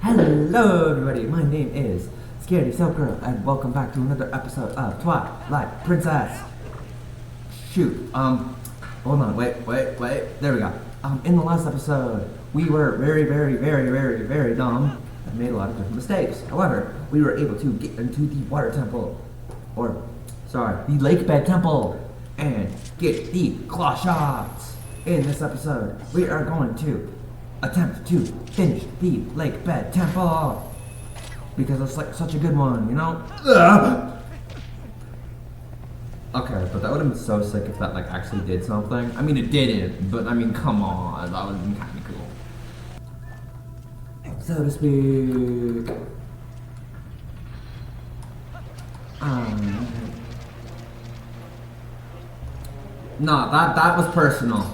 Hello everybody, my name is Scaredy Silk Girl and welcome back to another episode of Twilight Princess. Shoot, hold on, wait, there we go. In the last episode, we were very dumb and made a lot of different mistakes. However, we were able to get into the water temple, the lake bed temple, and get the claw shots. In this episode, we are going to attempt to finish the lake bed temple because it's like such a good one, you know? Okay, but that would have been so sick if that like actually did something. I mean, it didn't, but I mean, come on, that would have been kind of cool, so to speak. No, that was personal.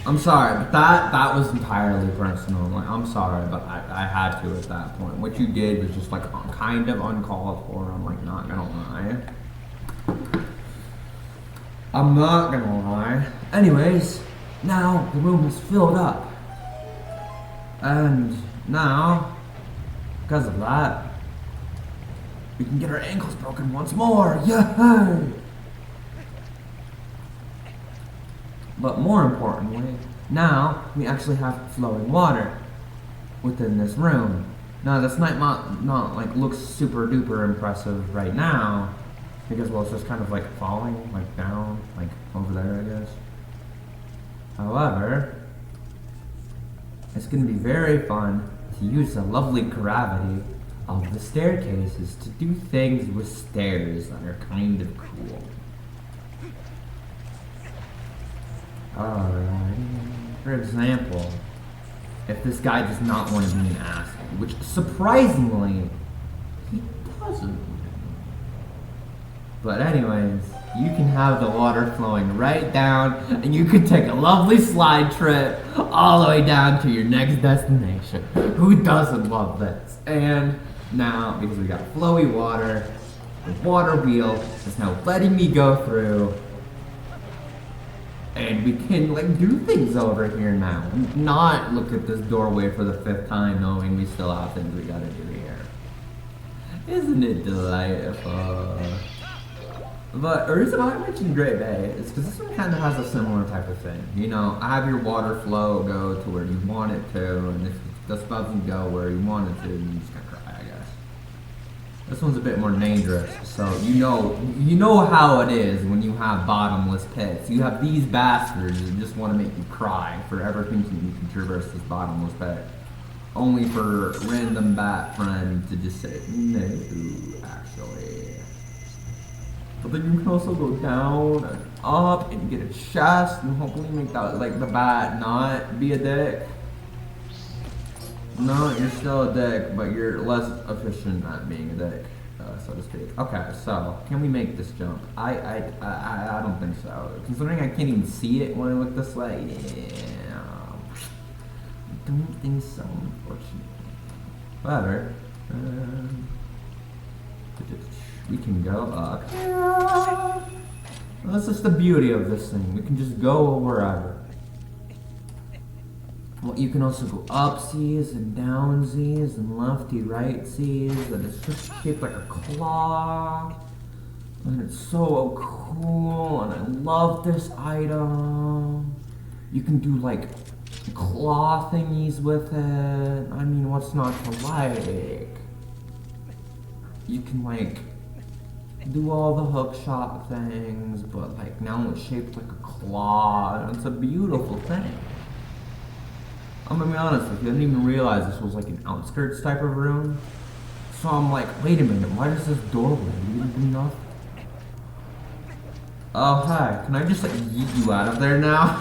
I'm sorry, but that was entirely personal. Like, I'm sorry, but I had to at that point. What you did was just like kind of uncalled for. I'm like not gonna lie. I'm not gonna lie. Anyways, now the room is filled up, and now because of that, we can get our ankles broken once more. Yay! But more importantly, now we actually have flowing water within this room. Now this might not like look super duper impressive right now because well it's just kind of like falling like down like over there I guess. However, it's going to be very fun to use the lovely gravity of the staircases to do things with stairs that are kind of cool. Alright. For example, if this guy does not want to be an asshole, which surprisingly, he doesn't. But anyways, you can have the water flowing right down, and you can take a lovely slide trip all the way down to your next destination. Who doesn't love this? And now, because we got flowy water, the water wheel is now letting me go through. And we can like do things over here now. Not look at this doorway for the 5th time knowing we still have things we gotta do here. Isn't it delightful? But the reason why I mentioned Great Bay is because this one kind of has a similar type of thing. You know, have your water flow go to where you want it to, and if the spout doesn't go where you want it to, you just gotta cry, I guess. This one's a bit more dangerous, so you know how it is when you have bottomless pits. You have these bastards that just want to make you cry for ever thinking you can traverse this bottomless pit. Only for random bat friend to just say, no, actually. But then you can also go down and up and get a chest and hopefully make that, like, the bat not be a dick. No, you're still a dick, but you're less efficient at being a dick, so to speak. Okay, so can we make this jump? I don't think so. Considering I can't even see it when I look this way, yeah, I don't think so, unfortunately. However, we can go up. Yeah. Well, that's just the beauty of this thing. We can just go wherever. Well, you can also go upsies and downsies and lefty rightsies, and it's just shaped like a claw, and it's so cool, and I love this item. You can do like claw thingies with it. I mean, what's not to like? You can like do all the hook shot things, but like now it's shaped like a claw, and it's a beautiful thing. I'm gonna be honest with you, I didn't even realize this was like an outskirts type of room. So I'm like, wait a minute, why does this doorway lead to nothing? Oh, hi, can I just like yeet you out of there now?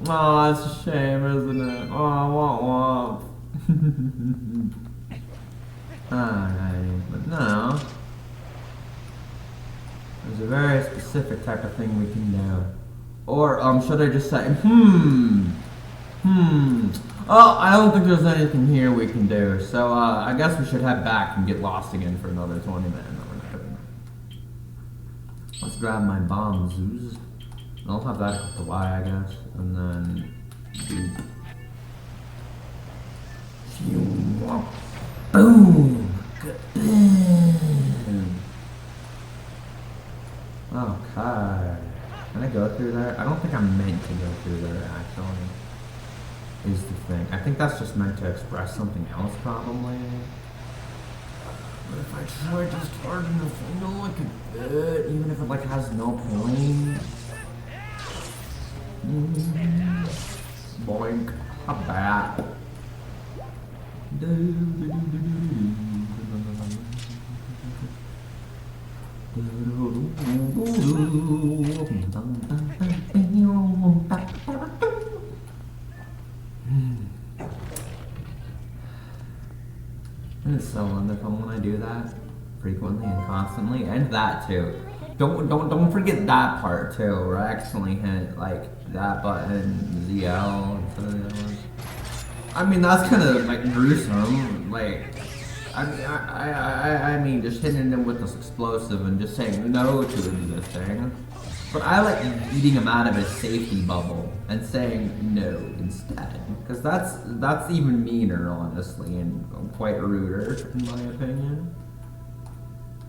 Oh, it's a shame, isn't it? Oh, womp womp. Alright, but now there's a very specific type of thing we can do. Or, should I just say, Oh, I don't think there's anything here we can do. So, I guess we should head back and get lost again for another 20 minutes. No, we're not doing Let's grab my bombs. I'll have that equip to Y, I guess. And then boom! Boom! Okay. Can I go through there? I don't think I'm meant to go through there, actually. Is the thing. I think that's just meant to express something else, probably. But if I try just hard enough, I know I could fit, even if it like has no point. Boink. How bad? It's so wonderful when I do that frequently and constantly, and that too. Don't forget that part too, where I actually hit like that button, ZL. I mean that's kind of like gruesome. Like I mean just hitting them with this explosive and just saying no to existing. But I like eating him out of his safety bubble and saying no instead, because that's even meaner, honestly, and quite ruder in my opinion.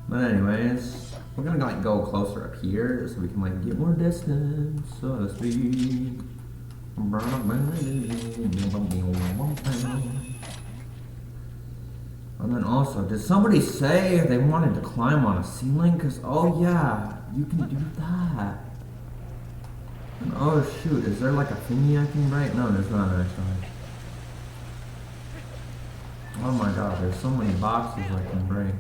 But anyways, we're gonna like go closer up here so we can like get more distance, so to speak. And then also, did somebody say they wanted to climb on a ceiling? Because, oh yeah, you can do that. And oh shoot, is there like a thingy I can break? No, there's not actually. Oh my god, there's so many boxes I can break.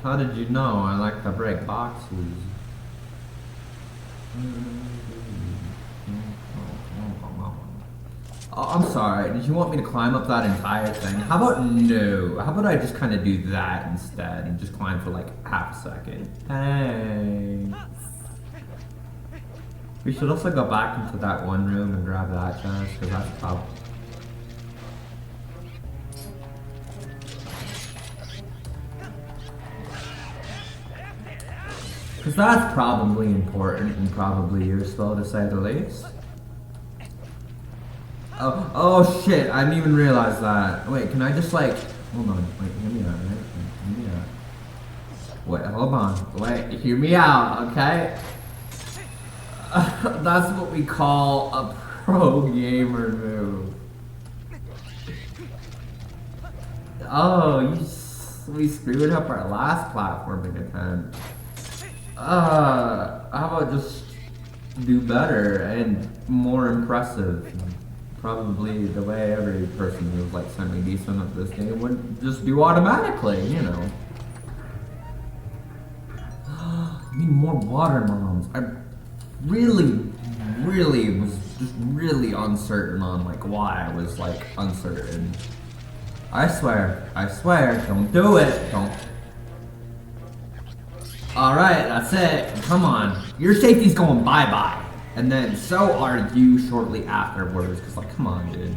How did you know I like to break boxes? Oh, I'm sorry, did you want me to climb up that entire thing? How about no? How about I just kind of do that instead and just climb for like half a second? Hey. We should also go back into that one room and grab that chest, because that's probably... Because that's probably important and probably useful, to say the least. Oh shit, I didn't even realize that. Wait, can I just like... Hold on, wait, hear me out, right? Hear me out. Wait, hold on. Wait, hear me out, okay? That's what we call a pro gamer move. Oh, we screwed up our last platforming attempt. How about just do better and more impressive? Probably the way every person who's like semi-decent at this game would just do automatically, you know. I need more water bombs. I really was just really uncertain on like why I was like uncertain. I swear, don't do it, don't. Alright, that's it, come on. Your safety's going bye-bye. And then so are you shortly afterwards, because like, come on, dude.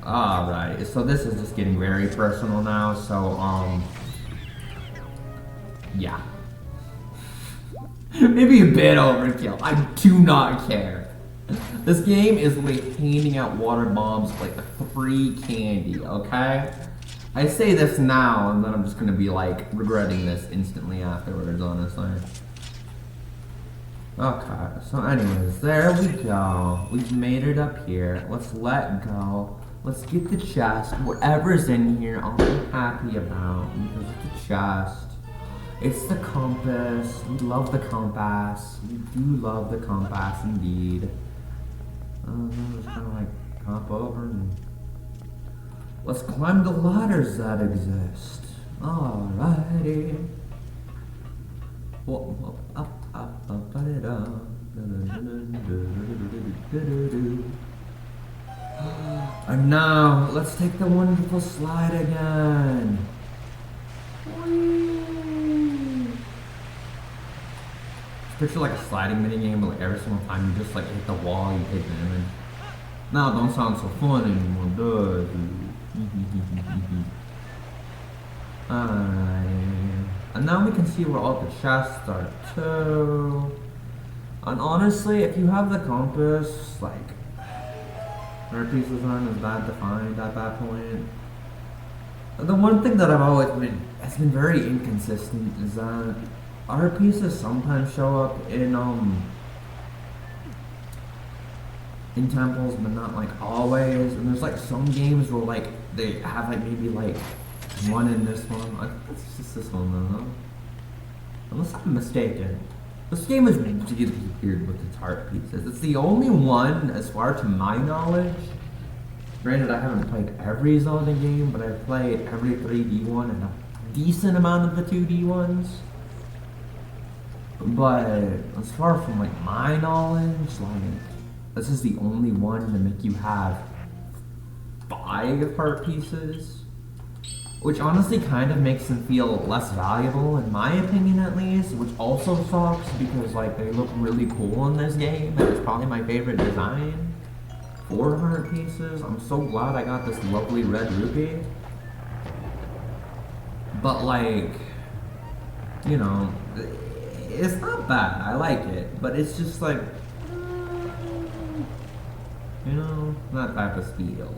Alright, so this is just getting very personal now, so, yeah. Maybe a bit overkill, I do not care. This game is like handing out water bombs like free candy, okay? I say this now, and then I'm just gonna be like regretting this instantly afterwards, honestly. Okay, so anyways, there we go. We've made it up here. Let's let go. Let's get the chest. Whatever's in here, I'll be happy about, because it's a chest. It's the compass. We love the compass. We do love the compass indeed. Just kind of like hop over and let's climb the ladders that exist. Alrighty. Whoa, up, it up. And now, let's take the wonderful slide again. Picture like a sliding minigame, but like every single time you just like hit the wall, you take damage. Now, don't sound so fun anymore, does it? Alright. And now we can see where all the chests are too. And honestly, if you have the compass, like, art pieces aren't as bad to find at that point. The one thing that I've always been, has been very inconsistent is that art pieces sometimes show up in temples, but not like always. And there's like some games where like they have like maybe like one in this one. I think it's just this one though. Unless I'm mistaken. This game is really weird with its art pieces. It's the only one, as far to my knowledge. Granted, I haven't played every Zelda game, but I've played every 3D one and a decent amount of the 2D ones. But as far from like my knowledge, like this is the only one to make you have 5 art pieces, which honestly kind of makes them feel less valuable, in my opinion at least, which also sucks because like they look really cool in this game, and it's probably my favorite design. 4 art pieces. I'm so glad I got this lovely red rupee. But like, you know, it's not bad. I like it, but it's just like, you know, that type of feel.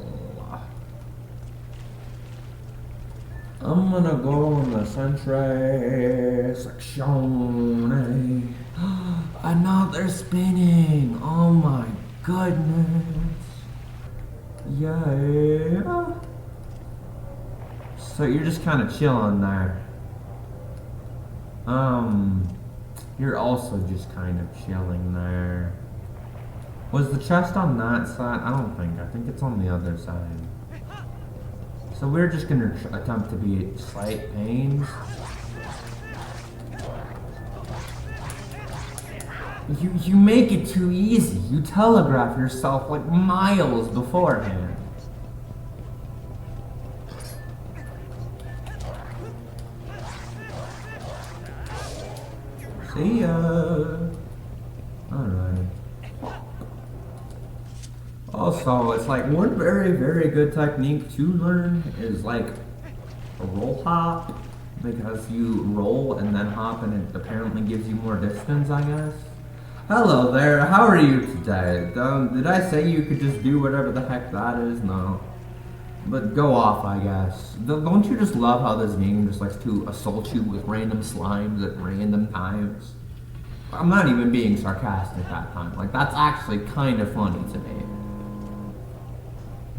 I'm gonna go in the Sentry section. Another spinning. Oh my goodness. Yeah. So you're just kind of chilling there. You're also just kind of chilling there. Was the chest on that side? I don't think. I think it's on the other side. So we're just gonna attempt to be slight pains. You make it too easy. You telegraph yourself like miles beforehand. See ya. Alright. Also, it's like one very, very good technique to learn is like a roll hop, because you roll and then hop and it apparently gives you more distance, I guess. Hello there, how are you today? Did I say you could just do whatever the heck that is? No. But go off, I guess. Don't you just love how this game just likes to assault you with random slimes at random times? I'm not even being sarcastic that time. Like, that's actually kind of funny to me.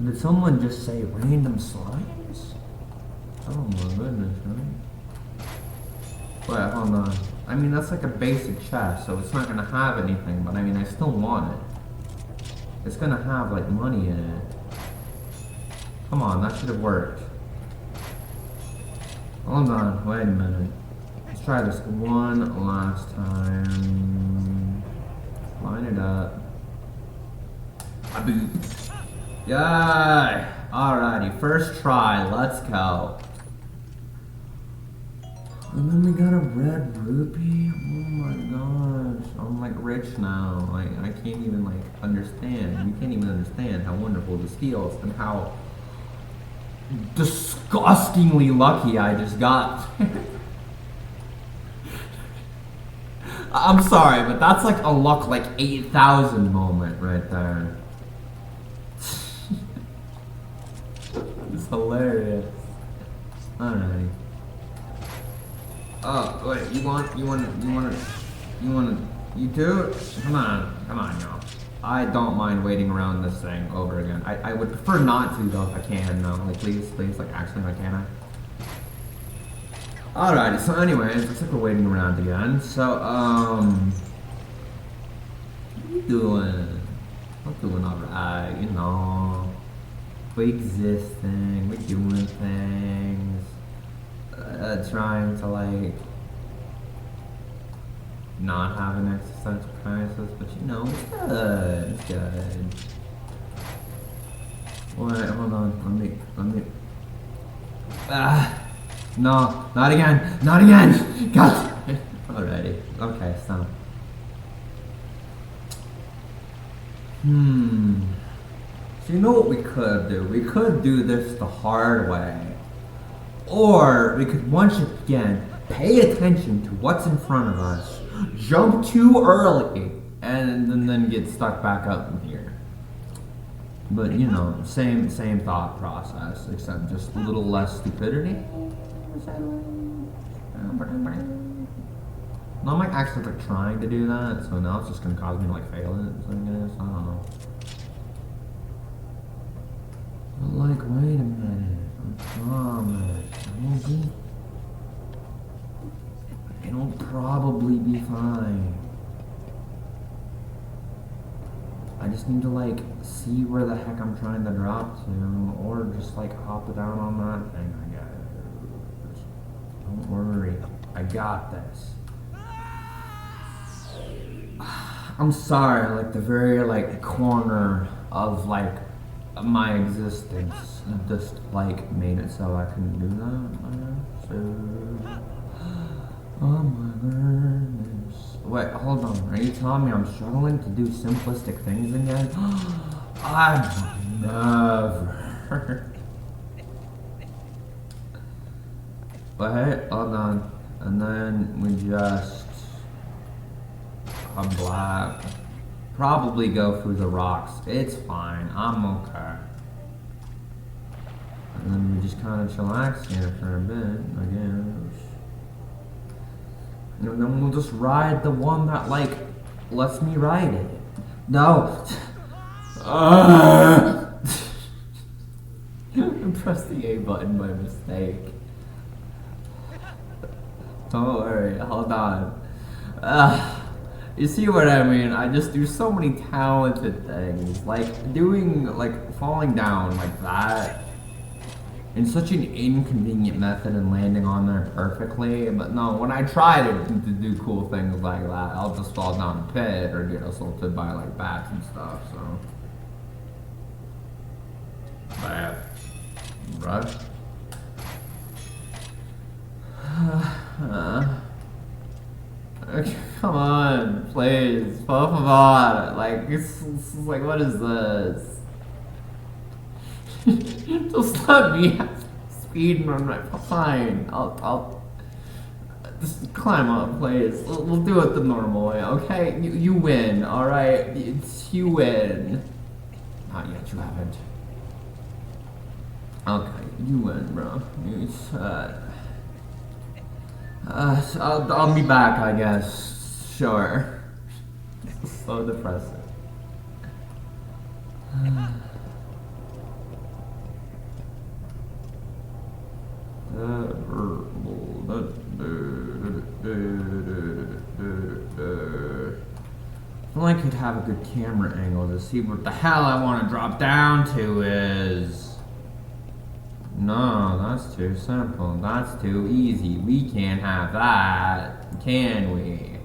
Did someone just say random slimes? Oh my goodness, right? Wait, hold on. I mean, that's like a basic chest, so it's not gonna have anything, but I mean, I still want it. It's gonna have, like, money in it. Come on, that should have worked. Hold on, wait a minute. Let's try this one last time. Line it up. Aboop. Yay! Alrighty, first try, let's go. And then we got a red rupee. Oh my gosh, I'm like rich now. Like, I can't even like understand. You can't even understand how wonderful this feels and how disgustingly lucky I just got. I'm sorry, but that's like a luck like 8,000 moment right there. It's hilarious. Alright. Oh, wait, you too? Come on, y'all. I don't mind waiting around this thing over again. I would prefer not to, though, if I can, though. Like, please, like, actually, if I can. Alrighty, so anyways, looks like we're waiting around again. So, what you doing? I'm doing alright, you know. We're existing, we're doing things. Trying to, like, not have an existential crisis, but you know, it's good, it's good. Wait, hold on, let me, no, not again, God, alrighty, okay, stop. So you know what we could do? We could do this the hard way. Or we could once again pay attention to what's in front of us, jump too early, and then get stuck back up in here. But you know, same thought process, except just a little less stupidity. No, I'm like actually like trying to do that, so now it's just gonna cause me to like fail it, so I guess, I don't know. But like, wait a minute, I promise, it'll probably be fine. I just need to like see where the heck I'm trying to drop to, or just like hop down on that thing, I guess. Don't worry, I got this. I'm sorry, like the very like corner of like my existence just like made it so I couldn't do that. So, oh my goodness. Wait, hold on. Are you telling me I'm struggling to do simplistic things again? I'm never. Wait, hold on. And then we just black. Probably go through the rocks. It's fine. I'm okay. And then we just kind of chillax here for a bit, I guess. And then we'll just ride the one that, like, lets me ride it. No! I pressed the A button by mistake. Don't worry, hold on. You see what I mean? I just do so many talented things. Like, falling down like that in such an inconvenient method and landing on there perfectly. But no, when I try to do cool things like that, I'll just fall down a pit or get assaulted by like bats and stuff, so. Bad. Right? Come on, please, por favor. Like, it's like, what is this? Just let me have speed run right. Fine, I'll just climb up, please. We'll do it the normal way, okay? You win, all right? You win. Not yet, you haven't. Okay, you win, bro. I'll be back, I guess. Sure. So depressing. Well, I could have a good camera angle to see what the hell I want to drop down to is. No, that's too simple. That's too easy. We can't have that, can we?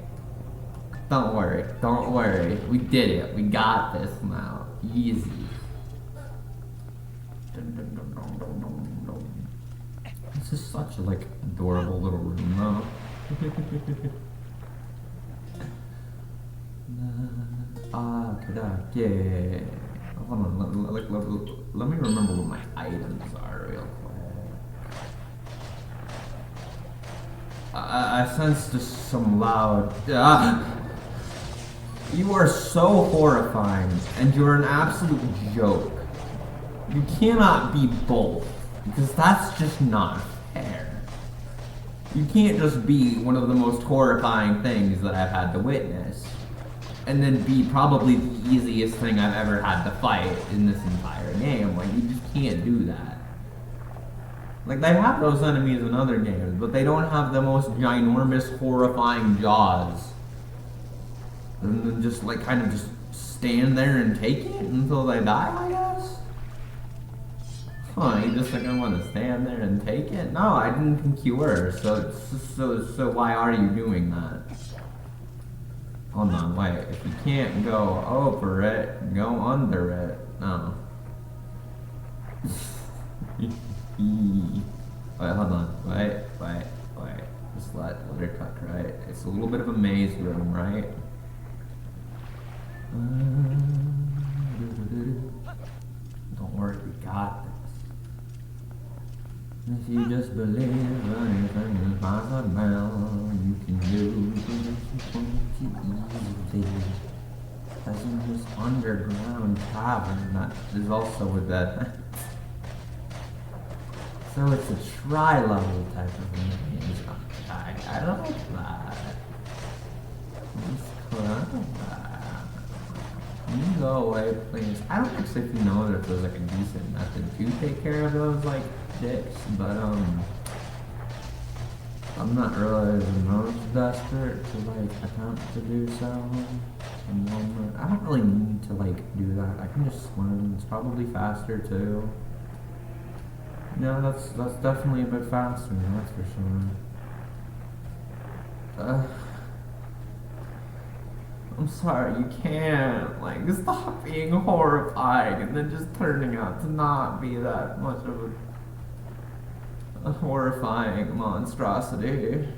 Don't worry. Don't worry. We did it. We got this now. Easy. This is such a, like, adorable little room, though. Yeah. Hold on, let me remember what my items are real quick. I sense just some loud. You are so horrifying, and you're an absolute joke. You cannot be both, because that's just not fair. You can't just be one of the most horrifying things that I've had to witness, and then be probably the easiest thing I've ever had to fight in this entire game. Like, you just can't do that. Like, they have those enemies in other games, but they don't have the most ginormous, horrifying jaws. And then just, like, kind of just stand there and take it until they die, I guess? Huh, you just, like, I want to stand there and take it? No, I didn't think you were, so why are you doing that? Hold on, wait, if you can't go over it, go under it. No. Wait, hold on, wait. Just let her cook, right? It's a little bit of a maze room, right? Don't worry, we got this. If you just believe anything is possible. tavern that is also a dead end. So it's a tri-level type of mini-games. I like that. Let's close that. Can you go away, please? I don't actually know if there's like a decent method to take care of those like dicks, but I'm not really the most desperate to like attempt to do so. I don't really need to like do that. I can just swim. It's probably faster too. No, that's definitely a bit faster. That's for sure. I'm sorry, you can't like stop being horrifying and then just turning out to not be that much of a horrifying monstrosity.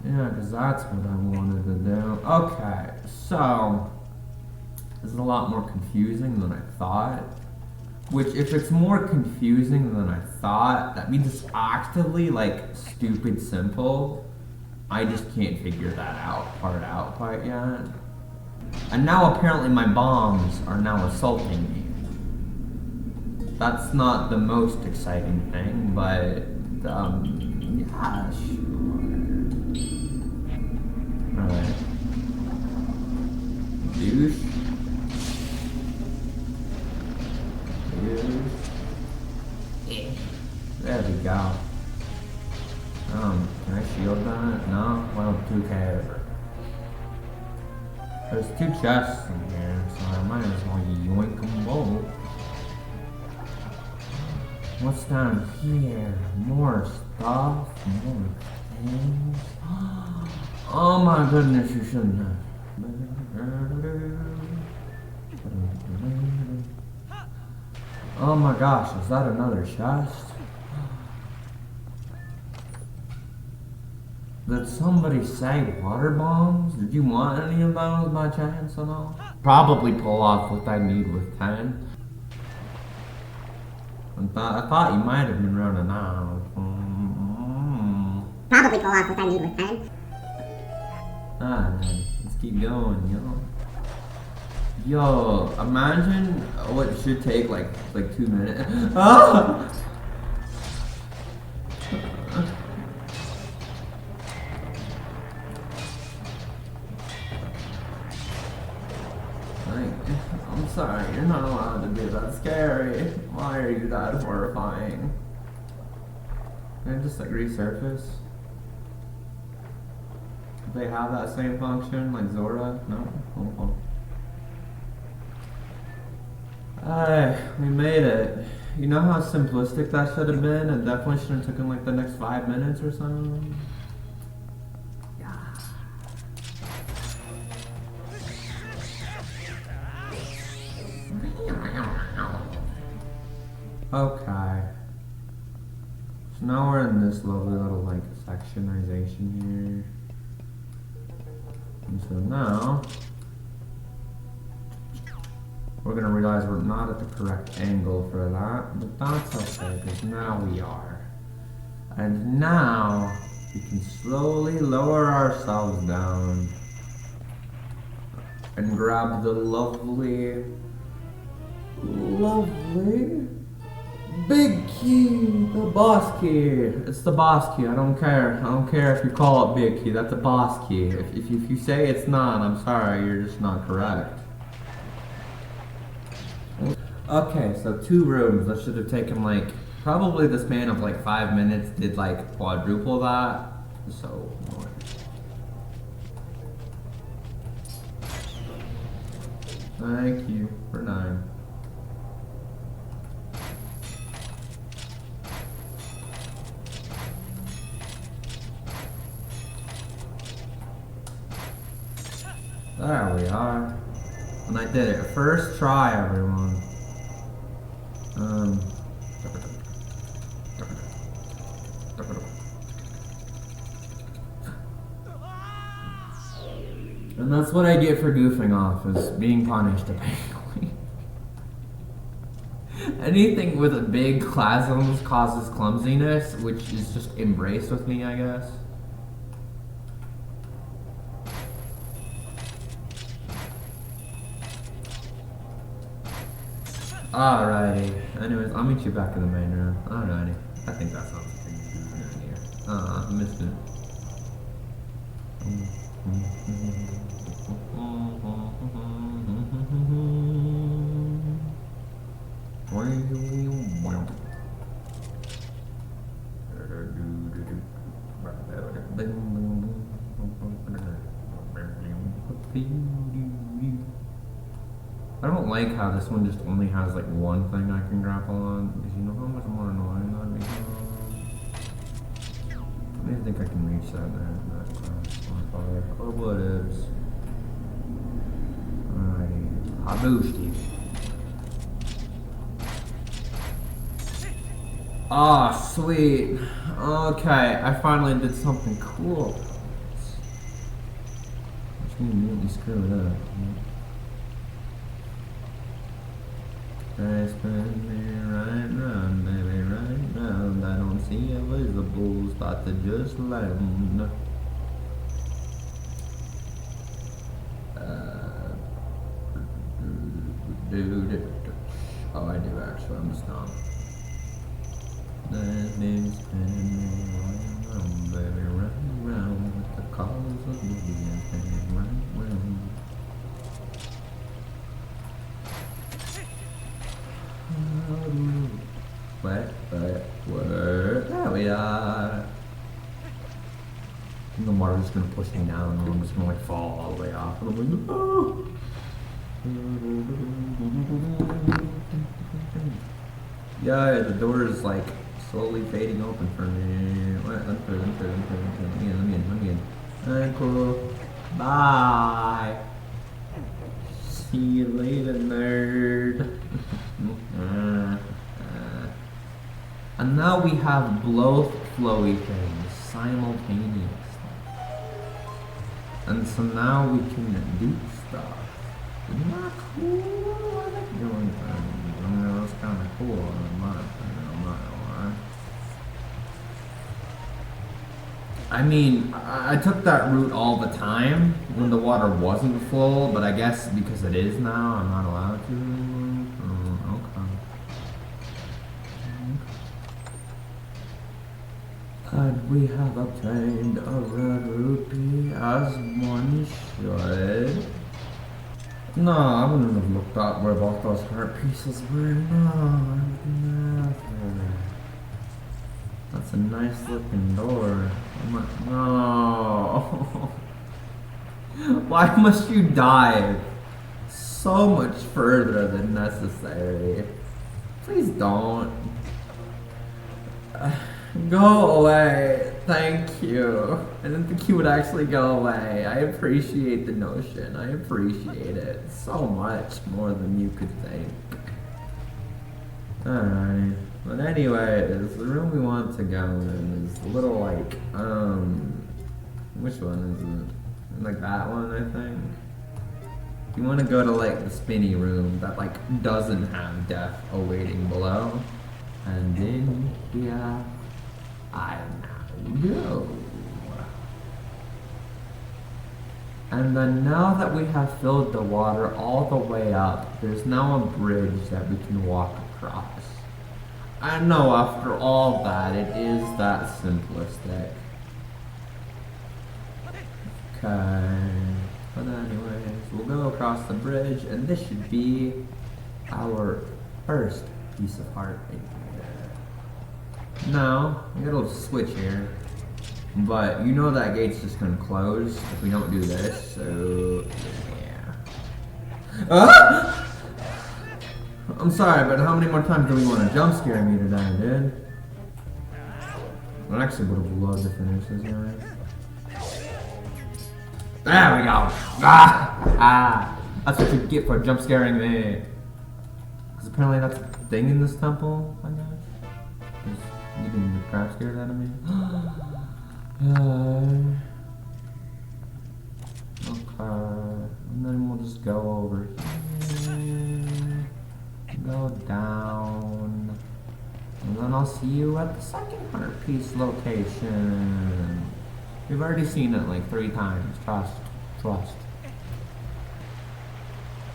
Yeah, because that's what I wanted to do. Okay, so this is a lot more confusing than I thought. Which, if it's more confusing than I thought, that means it's actually like stupid simple. I just can't figure that part out quite yet. And now apparently my bombs are now assaulting me. That's not the most exciting thing, but yeah, sure. Alright. Douche. There we go. Can I shield that? No? Well, who cares? There's 2 chests in here, so I might as well yoink them both. What's down here? More stuff? More things? Oh my goodness, you shouldn't have. Oh my gosh, is that another chest? Did somebody say water bombs? Did you want any of those by chance at all? Probably pull off what I need with 10. I thought you might have been running out. Probably pull off what I need with 10. Alright, let's keep going, yo. Yo, imagine what should take like 2 minutes. Ah! I'm sorry, you're not allowed to be that scary. Why are you that horrifying? Can I just like resurface? Do they have that same function like Zora? No? Oh. We made it. You know how simplistic that should have been? It definitely should have taken like the next 5 minutes or something. Okay. So now we're in this lovely little like sectionization here. And so now we're gonna realize we're not at the correct angle for that, but that's okay, because now we are. And now we can slowly lower ourselves down and grab the lovely big key, the boss key. It's the boss key. I don't care. I don't care if you call it big key. That's a boss key. If you say it's not, I'm sorry. You're just not correct. Okay, so 2 rooms. That should have taken like probably the span of like 5 minutes. Did like quadruple that. So. Thank you for 9. There we are. And I did it. First try, everyone. And that's what I get for goofing off, is being punished apparently. Anything with a big chasms causes clumsiness, which is just embraced with me, I guess. Alrighty. Anyways, I'll meet you back in the main room. Alrighty. I think that sounds like a good idea. I missed it. I don't like how this one just only has like one thing I can grapple on, because you know how much more annoying that becomes. I don't think I can reach that man. Oh, what is? Alrighty. Haboosty. Ah, sweet. Okay, I finally did something cool. Just immediately screw it up. I spin me right round, baby, right round. I don't see invisible, start to just land. Oh, I do actually, I'm just dumb. Let me spin me right round, baby, right round. With the cause of me and spinning right round. What? There we are. And the water's gonna push me down and I'm just gonna like fall all the way off. And I'm like, oh! Yeah, the door is like slowly fading open for me. What? Let me in. Alright, cool. Bye! See you later, nerd. And now we have both flowy things simultaneously. And so now we can do stuff. Isn't that cool? I like doing things. I mean, that was kind of cool. I'm not gonna lie. I mean, I took that route all the time when the water wasn't full, but I guess because it is now, I'm not allowed to. Okay. And we have obtained a red rupee as one should. No, I wouldn't have looked up where both those heart pieces were. No, never. That's a nice looking door. No. Why must you dive so much further than necessary? Please don't. Go away. Thank you. I didn't think you would actually go away. I appreciate the notion. I appreciate it so much more than you could think. Alright. But anyways, the room we want to go in is a little like, which one is it? Like that one, I think. You want to go to like the spinny room that like doesn't have death awaiting below. And then here I now go. And then now that we have filled the water all the way up, there's now a bridge that we can walk across. I know after all that, it is that simplistic. Okay. But anyways, we'll go across the bridge, and this should be our first piece of heart right here. Now, we got a little switch here. But you know that gate's just gonna close if we don't do this, so yeah. Ah! I'm sorry, but how many more times do we want to jump scare me today, dude? I actually would have loved to finish this, guys. There we go! Ah! That's what you get for jump scaring me. Because apparently that's a thing in this temple, I guess. Because you can get crap scared out of me. Okay. And then we'll just go over here. Go down. And then I'll see you at the second 100-piece location. We've already seen it like 3 times. Trust. Trust.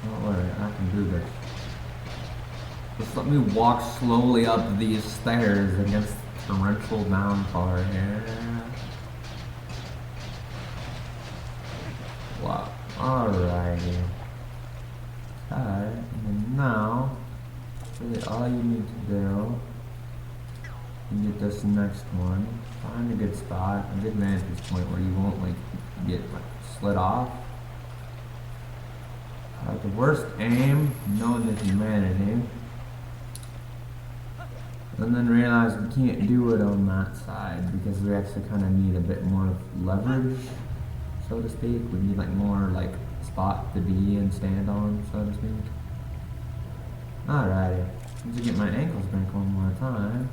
Don't worry, I can do this. Just let me walk slowly up these stairs against torrential downpour here. Wow. Alrighty. Alright, and now, really all you need to do is get this next one. Find a good spot, a good vantage point where you won't like get like slid off. The worst aim known to humanity. And then realize we can't do it on that side because we actually kind of need a bit more leverage, so to speak. We need like more like spot to be and stand on, so to speak. Alrighty, let's get my ankles back one more time.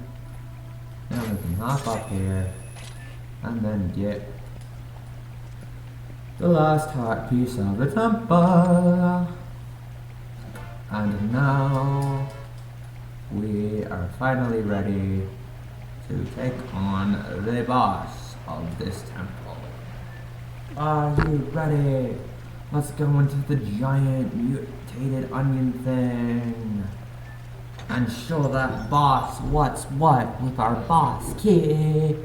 Now we can hop up here and then get the last hot piece of the temple. And now we are finally ready to take on the boss of this temple. Are you ready? Let's go into the giant mutated onion thing and show that boss what's what with our boss key.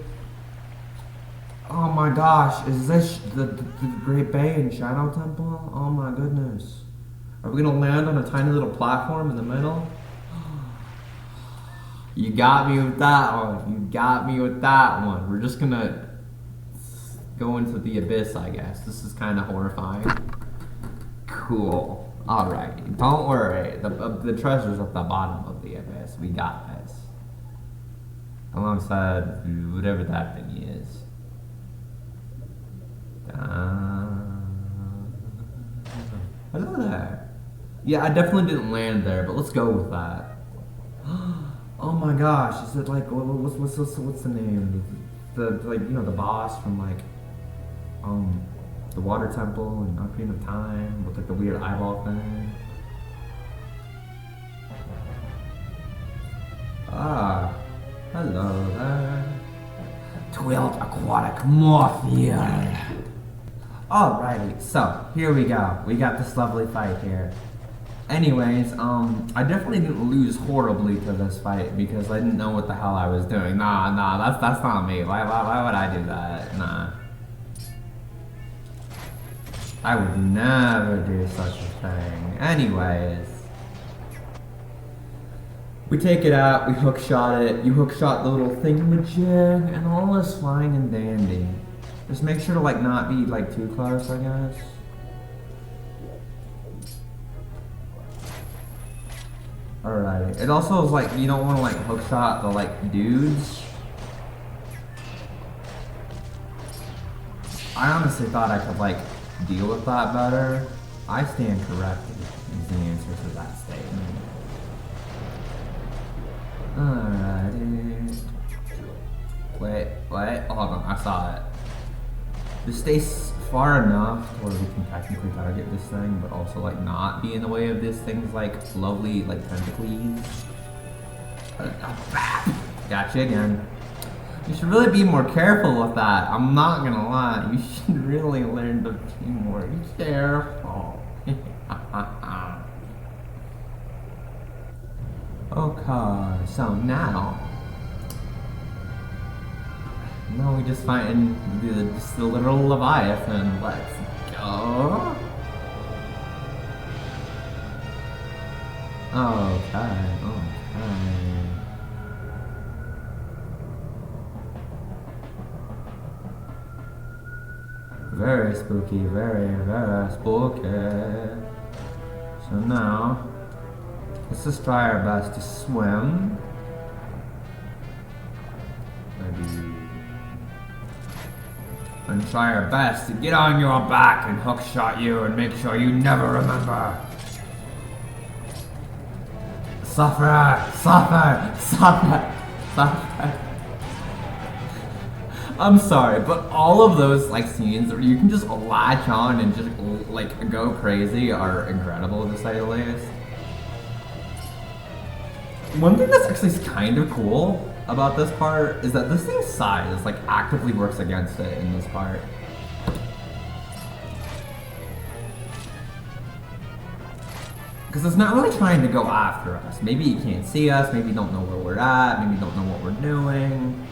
Oh my gosh, is this the Great Bay and Shadow Temple? Oh my goodness. Are we gonna land on a tiny little platform in the middle? You got me with that one. You got me with that one. We're just gonna go into the abyss, I guess. This is kind of horrifying. Cool. Alright, don't worry. The treasure's at the bottom of the abyss. We got this. Alongside whatever that thing is. Hello there. Yeah, I definitely didn't land there, but let's go with that. Oh my gosh, is it like what's the name? The like, you know, the boss from like the Water Temple and Ocarina of Time with like the weird eyeball thing. Ah, hello there. Twilled aquatic morphine. Alrighty, so here we go. We got this lovely fight here. Anyways, I definitely didn't lose horribly to this fight because I didn't know what the hell I was doing. Nah, that's not me. Why would I do that? Nah. I would never do such a thing. Anyways. We take it out, we hook shot it, you hook shot the little thingamajig, and all is fine and dandy. Just make sure to like not be like too close, I guess. Alright. It also is like you don't want to like hook shot the like dudes. I honestly thought I could like deal with that better. I stand corrected is the answer to that statement. Alrighty. Wait, hold on, I saw it. Just stay far enough to where we can technically target this thing, but also like not be in the way of this thing's like lovely like tentacles. Gotcha again. You should really be more careful with that. I'm not gonna lie. You should really learn to be more careful. Okay, so now we just find the literal Leviathan. Let's go. Okay. Very spooky, very spooky. So now, let's just try our best to swim. Maybe. And try our best to get on your back and hook shot you and make sure you never remember. Suffer. I'm sorry, but all of those like scenes where you can just latch on and just like go crazy are incredible to say the least. One thing that's actually kind of cool about this part is that this thing's size like actively works against it in this part. Because it's not really trying to go after us. Maybe you can't see us, maybe you don't know where we're at, maybe you don't know what we're doing.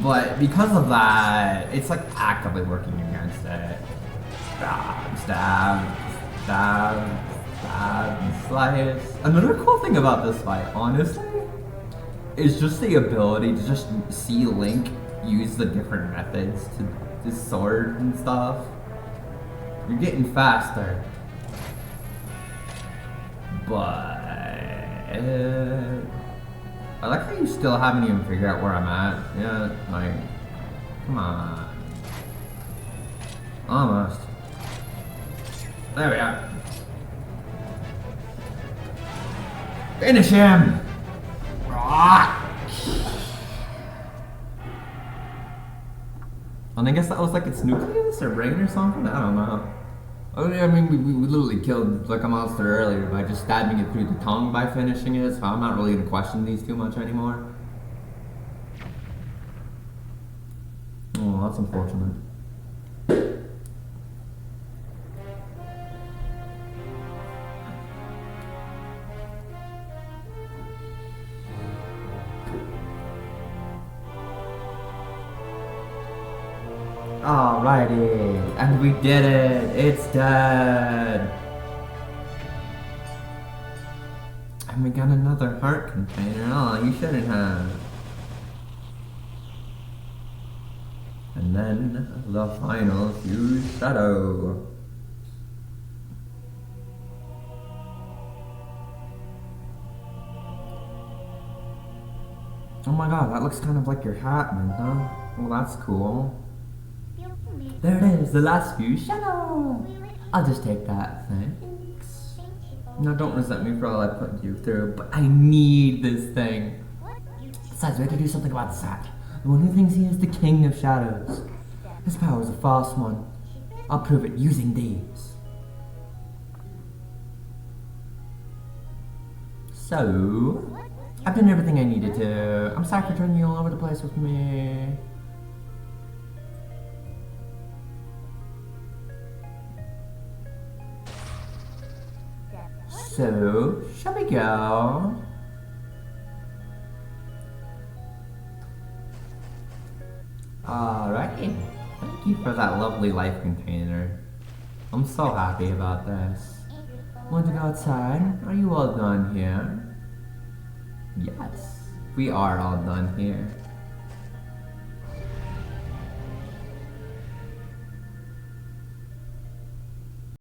But because of that, it's like actively working against it. Stab, stab, stab, stab, slice. Another cool thing about this fight, honestly, is just the ability to just see Link use the different methods to his sword and stuff. You're getting faster. But I like how you still haven't even figured out where I'm at. Yeah, like, come on. Almost. There we are. Finish him! And I guess that was like its nucleus or brain or something? I don't know. I mean, we literally killed like a monster earlier by just stabbing it through the tongue by finishing it, so I'm not really gonna question these too much anymore. Oh, that's unfortunate. Alrighty, and we did it! It's dead! And we got another heart container. Oh, you shouldn't have. And then the final fuse shadow. Oh my god, that looks kind of like your hat, man, huh? Well, that's cool. There it is, the last fuse shadow! I'll just take that, thanks. Now don't resent me for all I put you through, but I need this thing. Besides, we have to do something about Zack. The one who thinks he is the king of shadows. His power is a false one. I'll prove it using these. So, I've done everything I needed to. I'm sorry for turning you all over the place with me. So, shall we go? Alrighty. Thank you for that lovely life container. I'm so happy about this. Want to go outside? Are you all done here? Yes, we are all done here.